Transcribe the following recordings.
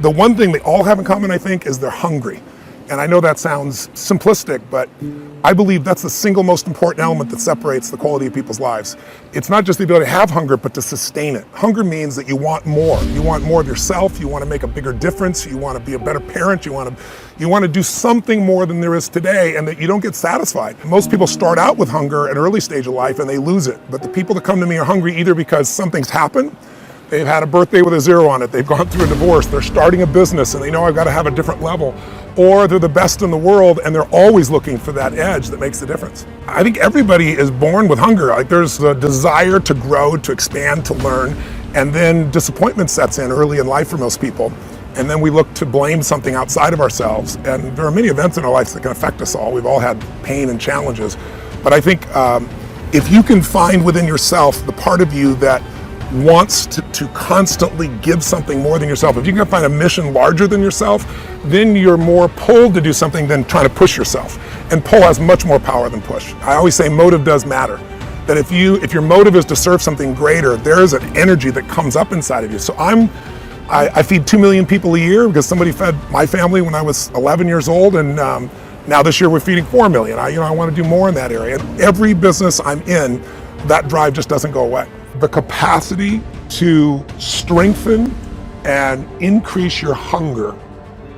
The one thing they all have in common, I think, is they're hungry. And I know that sounds simplistic, but I believe that's the single most important element that separates the quality of people's lives. It's not just the ability to have hunger, but to sustain it. Hunger means that you want more. You want more of yourself. You want to make a bigger difference. You want to be a better parent. You want to do something more than there is today, and that you don't get satisfied. Most people start out with hunger at an early stage of life and they lose it. But the people that come to me are hungry either because something's happened, they've had a birthday with a 0 on it, they've gone through a divorce, they're starting a business and they know I've got to have a different level, or they're the best in the world and they're always looking for that edge that makes the difference. I think everybody is born with hunger. Like, there's the desire to grow, to expand, to learn, and then disappointment sets in early in life for most people. And then we look to blame something outside of ourselves. And there are many events in our lives that can affect us all. We've all had pain and challenges. But I think if you can find within yourself the part of you that wants to constantly give something more than yourself, if you can find a mission larger than yourself, then you're more pulled to do something than trying to push yourself. And pull has much more power than push. I always say motive does matter. That if your motive is to serve something greater, there is an energy that comes up inside of you. So I feed 2 million people a year because somebody fed my family when I was 11 years old, and now this year we're feeding 4 million. I want to do more in that area. And every business I'm in, that drive just doesn't go away. The capacity to strengthen and increase your hunger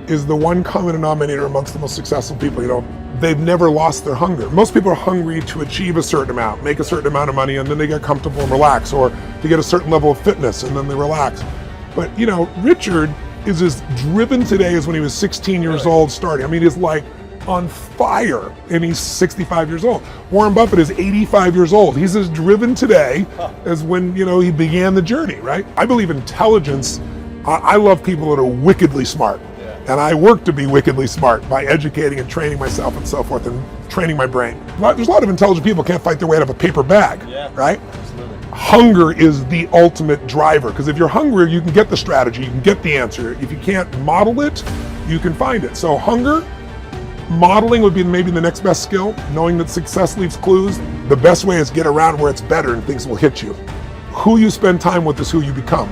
is the one common denominator amongst the most successful people. They've never lost their hunger. Most people are hungry to achieve a certain amount, make a certain amount of money, and then they get comfortable and relax, or to get a certain level of fitness and then they relax. But Richard is as driven today as when he was 16 years old starting. He's like on fire, and he's 65 years old. Warren Buffett is 85 years old. He's as driven today as when he began the journey, right? I believe intelligence. I love people that are wickedly smart, and I work to be wickedly smart by educating and training myself and so forth, and training my brain. There's a lot of intelligent people who can't fight their way out of a paper bag, right? Absolutely. Hunger is the ultimate driver, because if you're hungry, you can get the strategy, you can get the answer. If you can't model it, you can find it. So hunger, modeling would be maybe the next best skill. Knowing that success leaves clues. The best way is get around where it's better and things will hit you. Who you spend time with is who you become.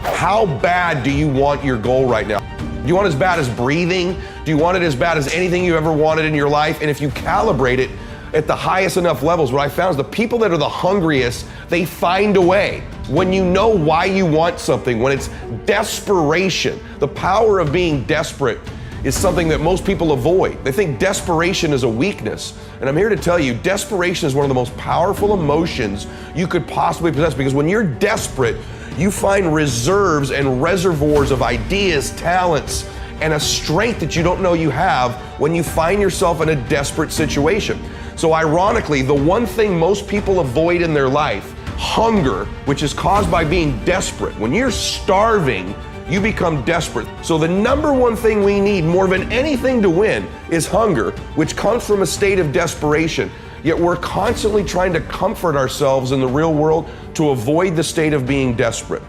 How bad do you want your goal right now? Do you want it as bad as breathing? Do you want it as bad as anything you ever wanted in your life? And if you calibrate it at the highest enough levels, what I found is the people that are the hungriest, they find a way. When you know why you want something, when it's desperation, the power of being desperate is something that most people avoid. They think desperation is a weakness. And I'm here to tell you, desperation is one of the most powerful emotions you could possibly possess, because when you're desperate, you find reserves and reservoirs of ideas, talents, and a strength that you don't know you have when you find yourself in a desperate situation. So ironically, the one thing most people avoid in their life, hunger, which is caused by being desperate. When you're starving, you become desperate. So the number one thing we need more than anything to win is hunger, which comes from a state of desperation. Yet we're constantly trying to comfort ourselves in the real world to avoid the state of being desperate.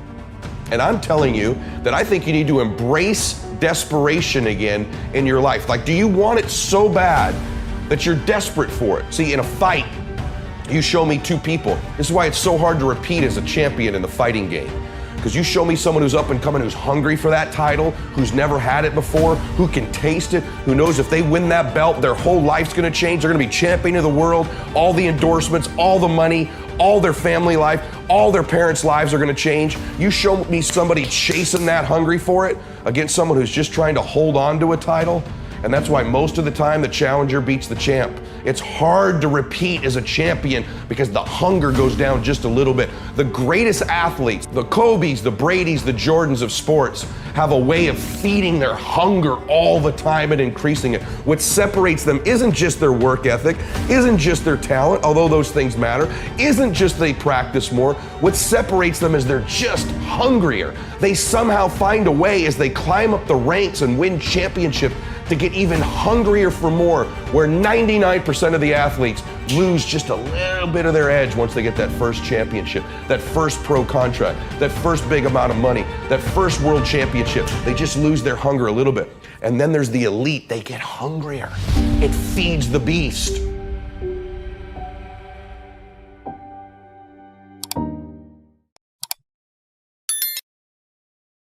And I'm telling you that I think you need to embrace desperation again in your life. Like, do you want it so bad that you're desperate for it? See, in a fight, you show me two people. This is why it's so hard to repeat as a champion in the fighting game. Because you show me someone who's up and coming, who's hungry for that title, who's never had it before, who can taste it, who knows if they win that belt, their whole life's gonna change. They're gonna be champion of the world, all the endorsements, all the money, all their family life, all their parents' lives are gonna change. You show me somebody chasing that, hungry for it, against someone who's just trying to hold on to a title. And that's why most of the time the challenger beats the champ. It's hard to repeat as a champion because the hunger goes down just a little bit. The greatest athletes, the Kobes, the Bradys, the Jordans of sports, have a way of feeding their hunger all the time and increasing it. What separates them isn't just their work ethic, isn't just their talent, although those things matter, isn't just they practice more. What separates them is they're just hungrier. They somehow find a way as they climb up the ranks and win championships to get even hungrier for more, where 99% of the athletes lose just a little bit of their edge once they get that first championship, that first pro contract, that first big amount of money, that first world championship. They just lose their hunger a little bit. And then there's the elite, they get hungrier. It feeds the beast.